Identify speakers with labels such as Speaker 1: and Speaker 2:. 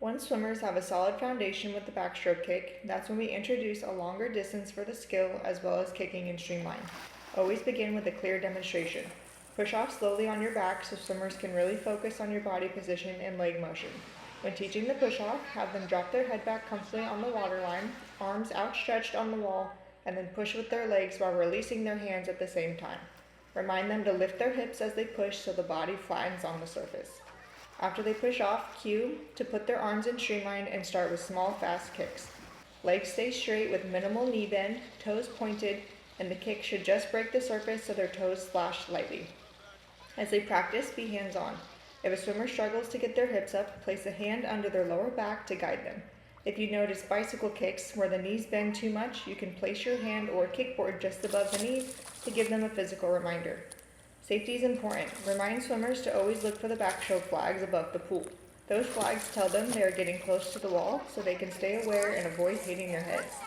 Speaker 1: Once swimmers have a solid foundation with the backstroke kick, that's when we introduce a longer distance for the skill as well as kicking in Streamline. Always begin with a clear demonstration. Push off slowly on your back so swimmers can really focus on your body position and leg motion. When teaching the push off, have them drop their head back comfortably on the waterline, arms outstretched on the wall, and then push with their legs while releasing their hands at the same time. Remind them to lift their hips as they push so the body flattens on the surface. After they push off, cue to put their arms in streamline and start with small, fast kicks. Legs stay straight with minimal knee bend, toes pointed, and the kick should just break the surface so their toes splash lightly. As they practice, be hands-on. If a swimmer struggles to get their hips up, place a hand under their lower back to guide them. If you notice bicycle kicks where the knees bend too much, you can place your hand or kickboard just above the knees to give them a physical reminder. Safety is important. Remind swimmers to always look for the backstroke flags above the pool. Those flags tell them they are getting close to the wall so they can stay aware and avoid hitting their heads.